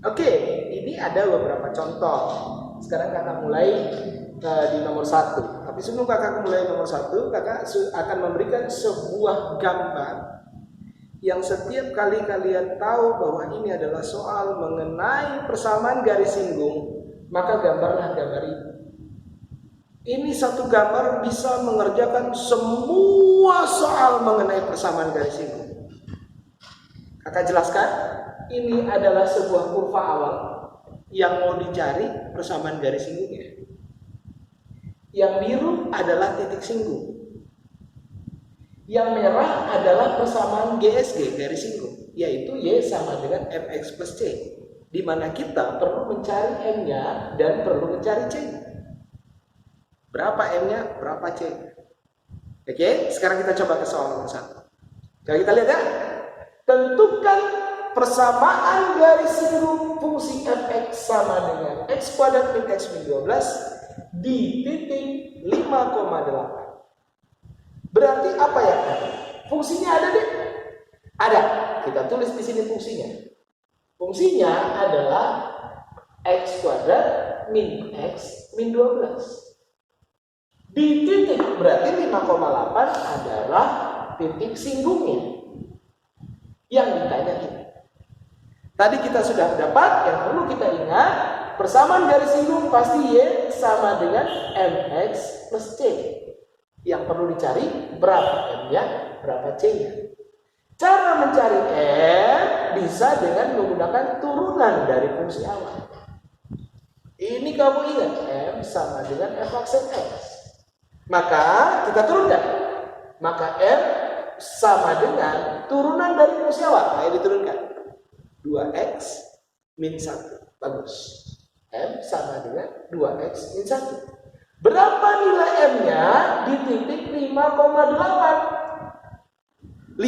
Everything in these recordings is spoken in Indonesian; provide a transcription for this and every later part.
Oke, ini ada beberapa contoh. Sekarang kakak mulai di nomor 1. Tapi sebelum kakak mulai nomor 1, kakak akan memberikan sebuah gambar yang setiap kali kalian tahu bahwa ini adalah soal mengenai persamaan garis singgung, maka gambarlah gambar ini. Ini satu gambar bisa mengerjakan semua soal mengenai persamaan garis singgung. Kakak jelaskan, ini adalah sebuah kurva awal yang mau dicari persamaan garis singgungnya. Yang biru adalah titik singgung. Yang merah adalah persamaan GSG, garis singgung, yaitu Y sama dengan MX plus C, di mana kita perlu mencari M-nya dan perlu mencari C-nya. Berapa M-nya, berapa C-nya. Oke, sekarang kita coba ke soal nomor 1. Kalau kita lihat ya, tentukan persamaan garis singgung fungsi fx sama dengan x kuadrat min x min 12 di titik 5,8. Berarti apa ya? Fungsinya ada deh. Ada. Kita tulis di sini fungsinya. Fungsinya adalah x kuadrat min x min 12. Di titik berarti 5,8 adalah titik singgungnya yang ditanya ini. Tadi kita sudah dapat, yang perlu kita ingat, persamaan garis singgung pasti Y sama dengan MX plus C. Yang perlu dicari berapa M-nya, berapa C-nya. Cara mencari M bisa dengan menggunakan turunan dari fungsi awal. Ini kamu ingat, M sama dengan f aksen X. Maka kita turunkan. Maka M sama dengan turunan dari fungsi awal. Ayo diturunkan. 2x min 1. Bagus. M sama dengan 2x min 1. Berapa nilai M-nya di titik 5,8? 5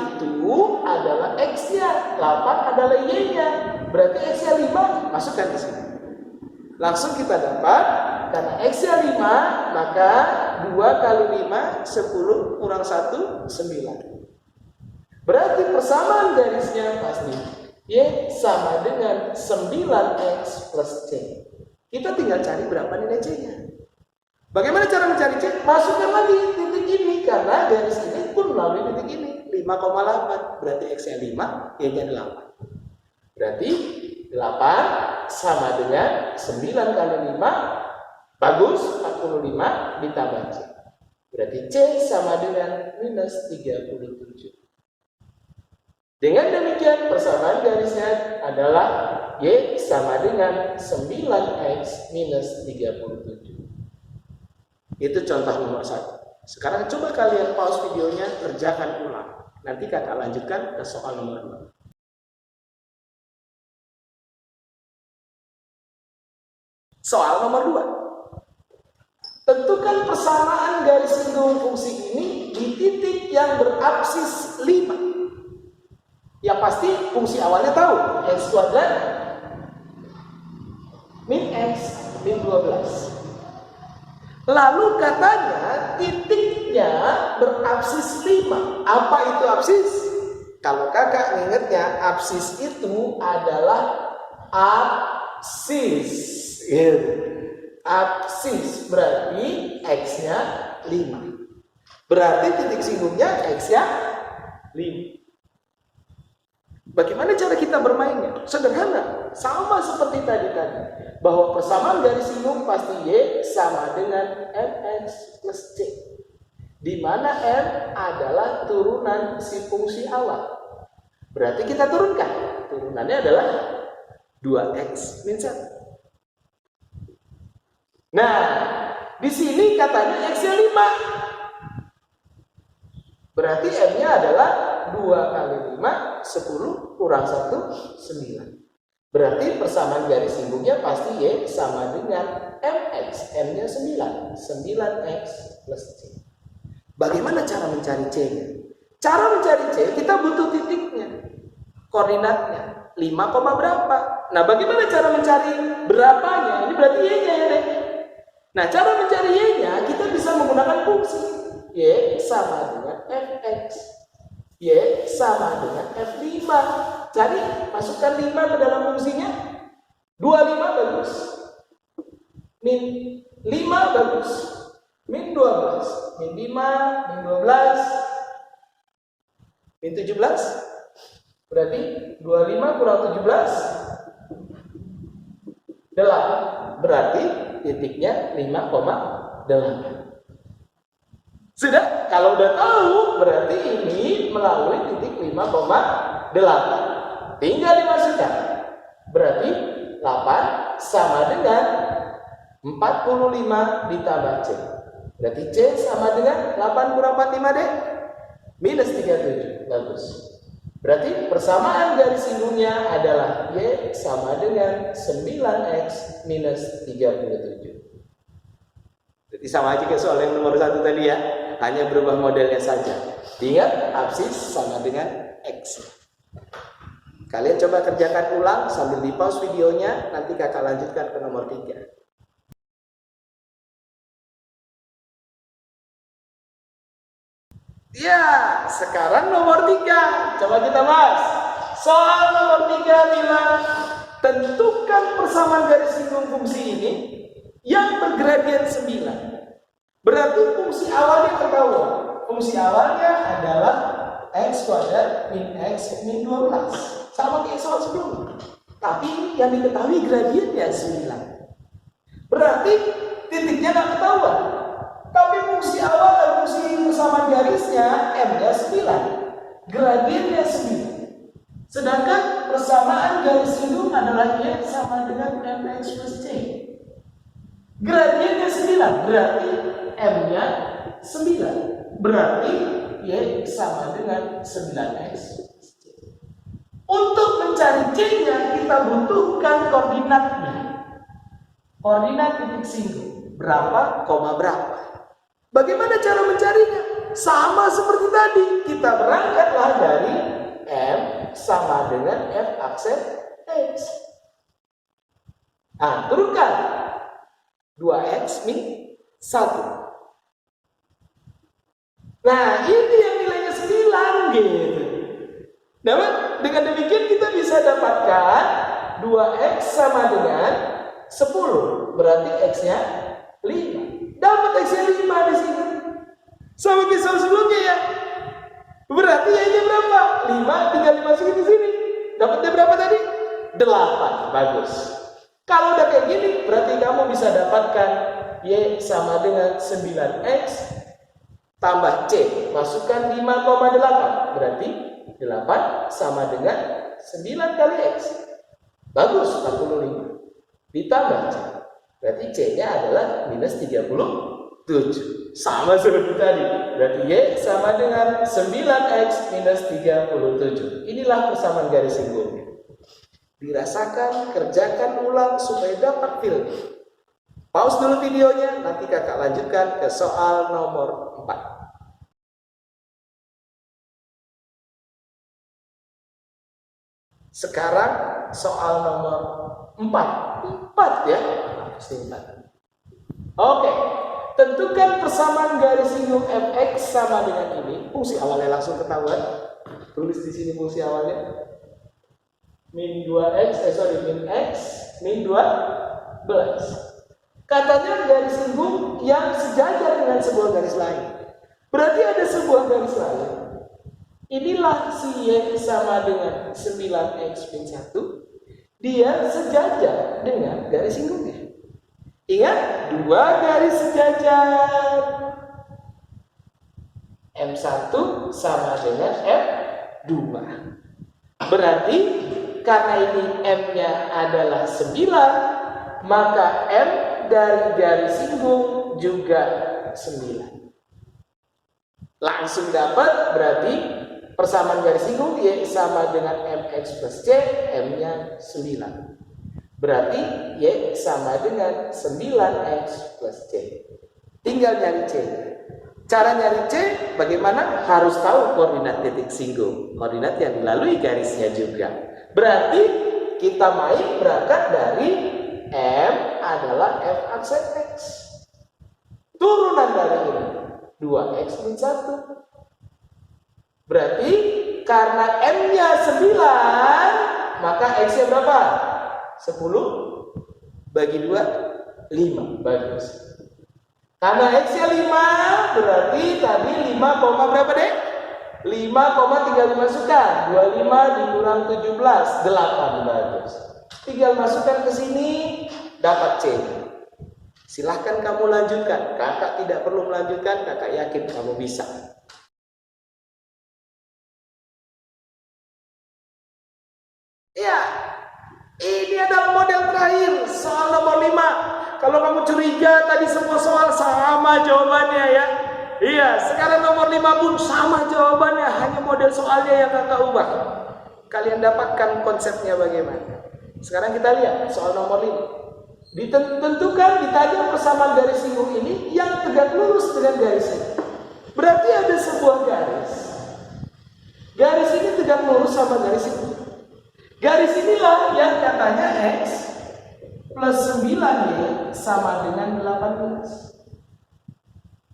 itu adalah X-nya, 8 adalah Y-nya. Berarti X-nya 5, masukkan di sini. Langsung kita dapat, karena X-nya 5, maka 2 kali 5, 10 kurang 1, 9. Berarti persamaan garisnya pasti Y sama dengan 9X plus C. Kita tinggal cari berapa nilai C-nya. Bagaimana cara mencari C? Masukkan lagi titik ini, karena garis ini pun melalui titik ini. 5,8. Berarti X-nya 5, Y-nya 8. Berarti 8 sama dengan 9 kali 5, bagus, 45 ditambah C. Berarti C sama dengan minus 37. Dengan demikian persamaan garisnya adalah Y sama dengan 9X minus 37. Itu contoh nomor 1. Sekarang coba kalian pause videonya, kerjakan ulang. Nanti kakak lanjutkan ke soal nomor 2. Soal nomor 2. Tentukan persamaan garis singgung fungsi ini di titik yang berabsis 5. Yang pasti fungsi awalnya tahu, x kuadrat min x min 12. Lalu katanya titiknya berabsis 5. Apa itu absis? Kalau kakak ingatnya, absis itu adalah absis. Absis berarti x-nya 5. Berarti titik singgungnya x-nya 5. Bagaimana cara kita bermainnya? Sederhana, sama seperti tadi, bahwa persamaan garis singgung pasti Y sama dengan MX plus C, di mana M adalah turunan si fungsi awal. Berarti kita turunkan. Turunannya adalah 2x min 1. Nah, di sini katanya x-nya 5. Berarti M-nya adalah 2 kali 5, 10 kurang 1, 9. Berarti persamaan garis singgungnya pasti Y sama dengan MX. M-nya 9. 9X plus C. Bagaimana cara mencari C-nya? Cara mencari C, kita butuh titiknya. Koordinatnya. 5, berapa? Nah, bagaimana cara mencari berapanya? Ini berarti Y-nya ya deh. Nah, cara mencari Y-nya, kita bisa menggunakan fungsi. Y sama dengan Fx. Y sama dengan F5. cari, masukkan 5 ke dalam fungsinya. 25 bagus. Min 5 bagus. Min 12. Min 5, min 12. Min 17. Berarti 25 kurang 17. 8. Berarti titiknya 5,8. Sudah? Kalau udah tahu, berarti ini melalui titik 5,8. Tinggal dimasukkan. Berarti 8 sama dengan 45 ditambah C. Berarti C sama dengan 8 kurang 45 D? Minus 37. Bagus. Berarti persamaan garis singgungnya adalah Y sama dengan 9X minus 37. Jadi sama aja kayak soal yang nomor 1 tadi ya. Hanya berubah modelnya saja. Ingat, absis sama dengan X. Kalian coba kerjakan ulang sambil di pause videonya. Nanti kakak lanjutkan ke nomor 3. Ya, sekarang nomor 3. Coba kita bahas. Soal nomor 3 bilang tentukan persamaan garis singgung fungsi ini yang bergradian 9. Berarti fungsi awalnya ketahuan. Fungsi awalnya adalah X kuadrat min X min 12. Sama kayak soal sebelumnya. Tapi yang diketahui gradiennya 9. Berarti titiknya nggak ketahuan. Tapi fungsi awal dan fungsi persamaan garisnya M-nya 9. Gradiennya 9. Sedangkan persamaan garis singgung adalah Y sama dengan MX plus C. Gradiennya 9. Berarti M-nya 9. Berarti Y sama dengan 9X. Untuk mencari C-nya kita butuhkan koordinatnya. Koordinat titik singgung. Berapa, koma berapa. Bagaimana cara mencarinya? Sama seperti tadi. Kita berangkatlah dari M sama dengan F aksen X. Nah, turunkan. 2X min 1. Nah, ini yang nilainya 9 gitu. Nah, dengan demikian kita bisa dapatkan 2X sama dengan 10. Berarti X-nya 5. Dapat X-nya 5 di sini. Sama kayak soal sebelumnya ya. Berarti Y-nya berapa? 5, tinggal dimasukin di sini. Dapatnya berapa tadi? 8. Bagus. Kalau udah kayak gini, berarti kamu bisa dapatkan Y sama dengan 9X tambah C. Masukkan 5,8. Berarti 8 sama dengan 9 kali X. Bagus, 45. Ditambah C. Berarti C-nya adalah minus 37. Sama seperti tadi. Berarti Y sama dengan 9X minus 37. Inilah persamaan garis singgungnya. Dirasakan, kerjakan ulang supaya dapat feel. Pause dulu videonya, nanti kakak lanjutkan ke soal nomor 4. Sekarang soal nomor 4. 4 ya. Oke. Tentukan persamaan garis singgung Fx sama dengan ini. Fungsi awalnya langsung ketahuan. Tulis di sini fungsi awalnya. Min 2x, min x, min 12. Katanya garis singgung yang sejajar dengan sebuah garis lain. Berarti ada sebuah garis lain. Inilah si Y sama dengan 9x min 1. Dia sejajar dengan garis singgungnya. Ingat, dua garis sejajar. M1 sama dengan M2. Berarti karena ini M-nya adalah 9, maka M dari garis singgung juga 9. Langsung dapat, berarti persamaan garis singgung Y sama dengan MX plus C, M-nya 9. Berarti Y sama dengan 9X plus C. Tinggal nyari C. Cara nyari C bagaimana? Harus tahu koordinat titik singgung. Koordinat yang dilalui garisnya juga. Berarti kita main berangkat dari M adalah F aksen X. Turunan dari ini 2X min 1. Berarti karena M-nya 9, maka X-nya berapa? 10 bagi 2, 5. Bagus. Karena X-nya 5, berarti tadi 5, berapa deh? 5, tinggal dimasukkan. 25 dikurang 17, 8. Bagus. Tinggal masukkan ke sini, dapat C. Silahkan kamu lanjutkan. Kakak tidak perlu melanjutkan, kakak yakin kamu bisa. Ya, ini adalah model terakhir, soal nomor 5. Kalau kamu curiga tadi semua soal sama jawabannya ya. Iya, sekarang nomor 5 pun sama jawabannya, hanya model soalnya yang kakak ubah. Kalian dapatkan konsepnya bagaimana? Sekarang kita lihat soal nomor 5. Ditentukan ditanya persamaan garis singgung ini yang tegak lurus dengan garis ini. Berarti ada sebuah garis. Garis ini tegak lurus sama garis ini. Garis inilah yang katanya X plus 9Y sama dengan 18.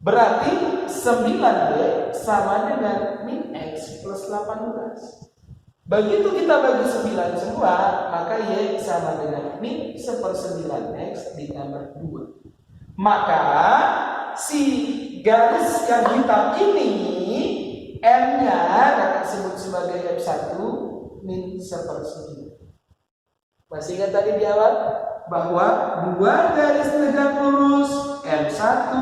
Berarti 9Y sama dengan min X plus 18. Begitu kita bagi 9 semua, maka Y sama dengan min 1/9X ditambah 2. Maka si garis yang hitam ini M-nya kakak sebut sebagai M1 min 1/9. Masih ingat tadi di awal bahwa dua garis tegak lurus M1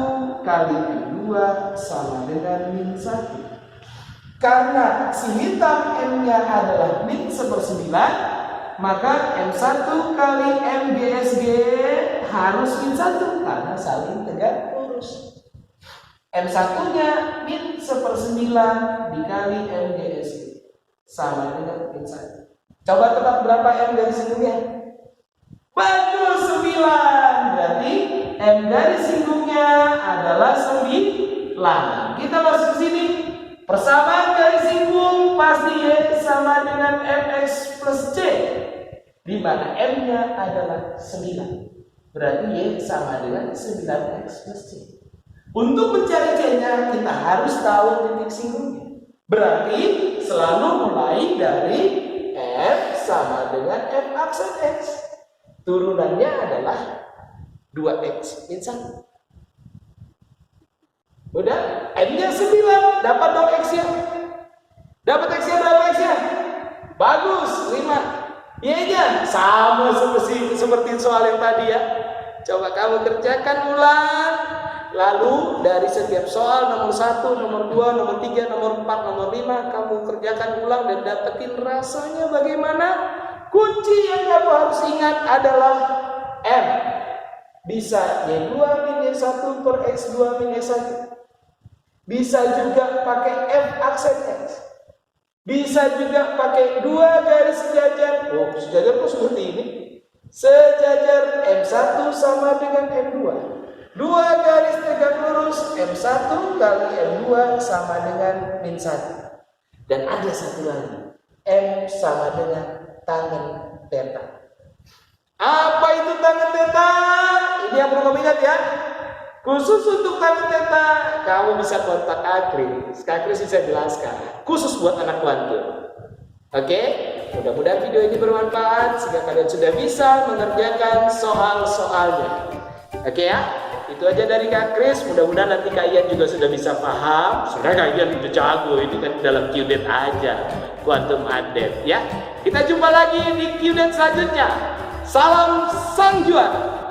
kali M2 sama dengan min 1. Karena si hitam M-nya adalah min 1/9, maka M1 kali MGSG harus min 1 karena saling tegak lurus. M1-nya min 1/9 dikali MGSG sama dengan min 1. Coba tebak berapa M garis singgungnya? Bagus, 9. Berarti M garis singgungnya adalah 9. Kita masuk ke sini. Persamaan garis singgung pasti Y sama dengan MX plus C, di mana M-nya adalah 9. Berarti Y sama dengan 9X plus C. Untuk mencari C-nya kita harus tahu titik singgungnya. Berarti selalu mulai dari F sama dengan F aksen X. Turunannya adalah 2X min 1. Udah, M-nya 9, dapat dong X-nya. Dapat X-nya berapa X-nya? Bagus, 5. Y-nya sama seperti soal yang tadi ya. Coba kamu kerjakan ulang. Lalu dari setiap soal nomor 1, nomor 2, nomor 3, nomor 4, nomor 5 kamu kerjakan ulang dan dapetin rasanya bagaimana. Kunci yang kamu harus ingat adalah M. Bisa Y2 min Y1 per X2 min Y1. Bisa juga pakai F aksen X. Bisa juga pakai 2 garis sejajar. Oh, sejajar kok seperti ini? Sejajar M1 sama dengan M2. 2 garis tegak lurus M1 kali M2 sama dengan min 1. Dan ada satu lagi. M sama dengan tangen theta. Apa itu tangen theta? Ini yang perlu kamu ingat ya. Khusus untuk tangen theta, kamu bisa kontak Akris. Akris bisa jelaskan. Khusus buat anak kuantum. Oke? Mudah-mudahan video ini bermanfaat sehingga kalian sudah bisa mengerjakan soal-soalnya. Oke ya? Itu aja dari Kak Kris. Mudah-mudahan nanti kalian juga sudah bisa paham. Sebenarnya kalian udah jago, ini kan dalam QDate aja, Quantum Update ya. Kita jumpa lagi di QDate selanjutnya. Salam sang juara.